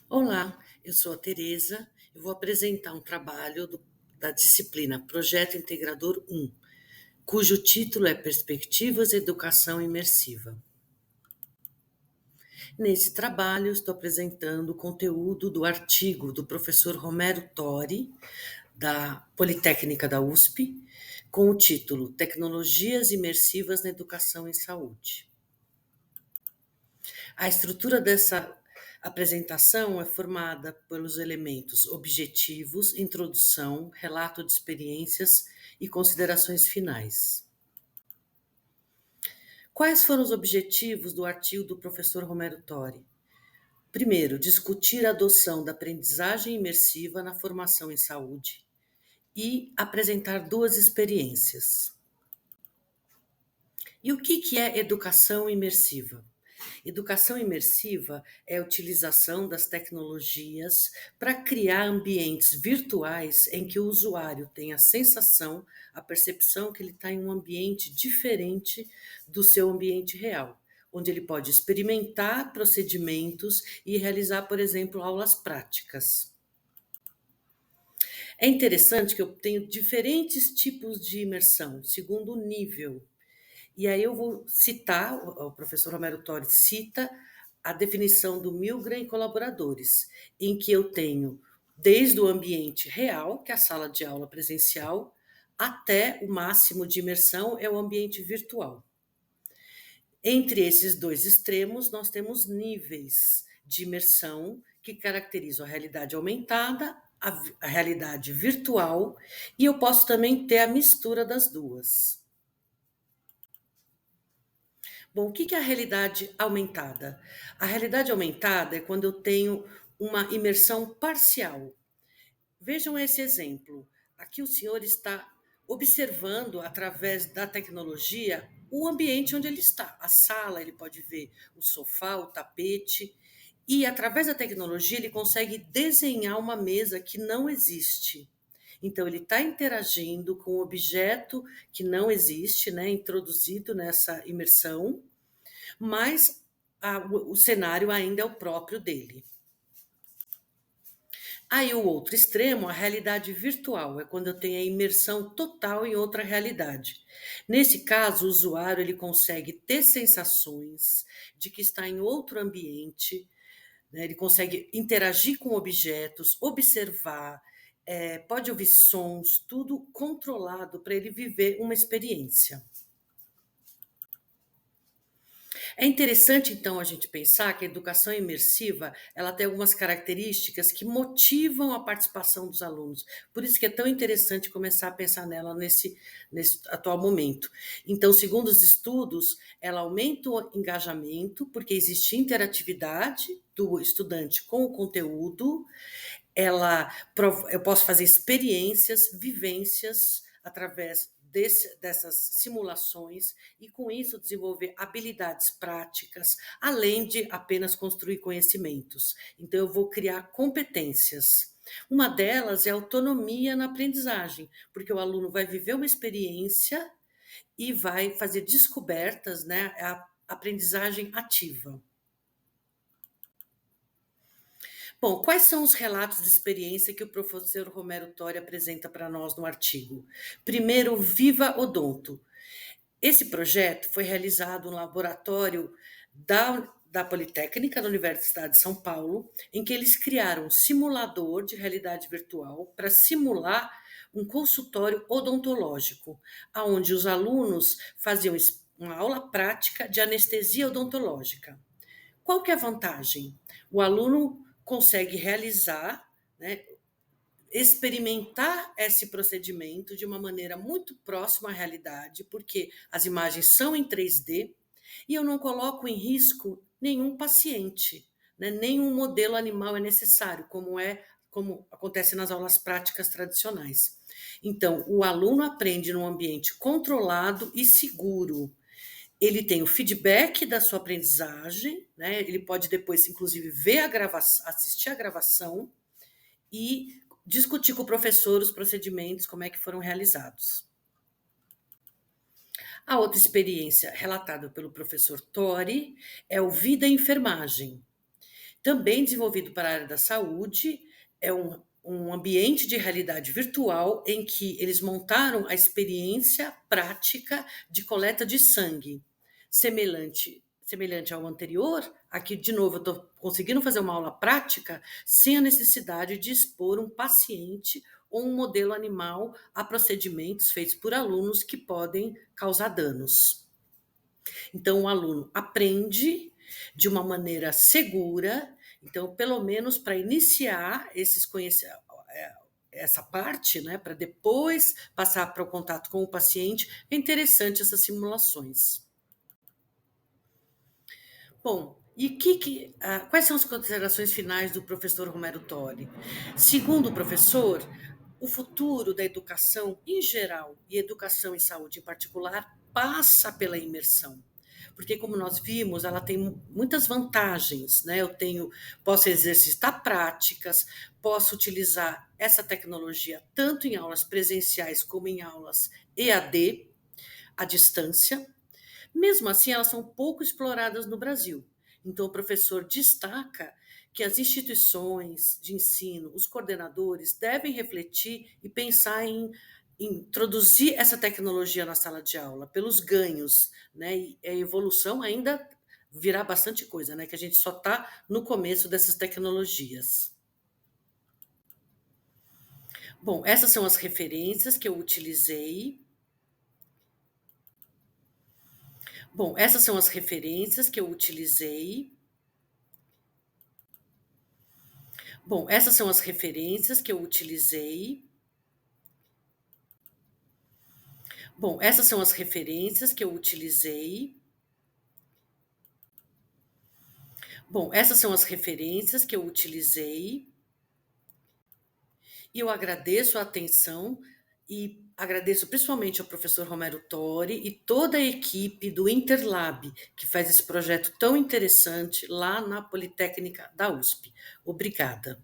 Olá, eu sou a Tereza. Eu vou apresentar um trabalho da disciplina Projeto Integrador 1, cujo título é Perspectivas Educação Imersiva. Nesse trabalho, estou apresentando o conteúdo do artigo do professor Romero Tori, da Politécnica da USP, com o título Tecnologias Imersivas na Educação em Saúde. A estrutura dessa apresentação é formada pelos elementos objetivos, introdução, relato de experiências e considerações finais. Quais foram os objetivos do artigo do professor Romero Tori? Primeiro, discutir a adoção da aprendizagem imersiva na formação em saúde e apresentar duas experiências. E o que é educação imersiva? Educação imersiva é a utilização das tecnologias para criar ambientes virtuais em que o usuário tem a sensação, a percepção que ele está em um ambiente diferente do seu ambiente real, onde ele pode experimentar procedimentos e realizar, por exemplo, aulas práticas. É interessante que eu tenho diferentes tipos de imersão, segundo o nível. E aí eu vou citar, o professor Romero Tori cita a definição do Milgram e colaboradores, em que eu tenho desde o ambiente real, que é a sala de aula presencial, até o máximo de imersão é o ambiente virtual. Entre esses dois extremos, nós temos níveis de imersão que caracterizam a realidade aumentada, a realidade virtual, e eu posso também ter a mistura das duas. Bom, o que é a realidade aumentada? A realidade aumentada é quando eu tenho uma imersão parcial. Vejam esse exemplo. Aqui o senhor está observando, através da tecnologia, o ambiente onde ele está. A sala, ele pode ver o sofá, o tapete, e através da tecnologia ele consegue desenhar uma mesa que não existe. Então, ele está interagindo com um objeto que não existe, né, introduzido nessa imersão, mas o cenário ainda é o próprio dele. Aí o outro extremo, a realidade virtual, é quando eu tenho a imersão total em outra realidade. Nesse caso, o usuário ele consegue ter sensações de que está em outro ambiente, né? Ele consegue interagir com objetos, observar, pode ouvir sons, tudo controlado para ele viver uma experiência. É interessante, então, a gente pensar que a educação imersiva, ela tem algumas características que motivam a participação dos alunos. Por isso que é tão interessante começar a pensar nela nesse atual momento. Então, segundo os estudos, ela aumenta o engajamento, porque existe interatividade do estudante com o conteúdo, eu posso fazer experiências, vivências através dessas simulações e com isso desenvolver habilidades práticas, além de apenas construir conhecimentos. Então eu vou criar competências. Uma delas é a autonomia na aprendizagem, porque o aluno vai viver uma experiência e vai fazer descobertas, né? A aprendizagem ativa. Bom, quais são os relatos de experiência que o professor Romero Tori apresenta para nós no artigo? Primeiro, Viva Odonto. Esse projeto foi realizado no laboratório da Politécnica da Universidade de São Paulo, em que eles criaram um simulador de realidade virtual para simular um consultório odontológico, onde os alunos faziam uma aula prática de anestesia odontológica. Qual que é a vantagem? O aluno consegue realizar, né, experimentar esse procedimento de uma maneira muito próxima à realidade, porque as imagens são em 3D e eu não coloco em risco nenhum paciente, né? Nenhum modelo animal é necessário, como acontece nas aulas práticas tradicionais. Então, o aluno aprende num ambiente controlado e seguro. Ele tem o feedback da sua aprendizagem, né? Ele pode depois, inclusive, ver a gravação, assistir a gravação e discutir com o professor os procedimentos, como é que foram realizados. A outra experiência relatada pelo professor Tori é o Vida Enfermagem, Também desenvolvido para a área da saúde, é um ambiente de realidade virtual em que eles montaram a experiência prática de coleta de sangue, semelhante ao anterior. Aqui, de novo, eu estou conseguindo fazer uma aula prática sem a necessidade de expor um paciente ou um modelo animal a procedimentos feitos por alunos que podem causar danos. Então, o aluno aprende de uma maneira segura. Então, pelo menos para iniciar essa parte, né, para depois passar para o contato com o paciente, é interessante essas simulações. Bom, e quais são as considerações finais do professor Romero Tori? Segundo o professor, o futuro da educação em geral e educação em saúde em particular passa pela imersão. Porque, como nós vimos, ela tem muitas vantagens, né? Posso exercitar práticas, posso utilizar essa tecnologia tanto em aulas presenciais como em aulas EAD, à distância. Mesmo assim, elas são pouco exploradas no Brasil. Então, o professor destaca que as instituições de ensino, os coordenadores, devem refletir e pensar em introduzir essa tecnologia na sala de aula, pelos ganhos, né? E a evolução ainda virá bastante coisa, né? Que a gente só está no começo dessas tecnologias. Bom, essas são as referências que eu utilizei. Bom, essas são as referências que eu utilizei. Bom, essas são as referências que eu utilizei. Bom, essas são as referências que eu utilizei. Bom, essas são as referências que eu utilizei. E eu agradeço a atenção e agradeço principalmente ao professor Romero Tori e toda a equipe do Interlab, que faz esse projeto tão interessante lá na Politécnica da USP. Obrigada.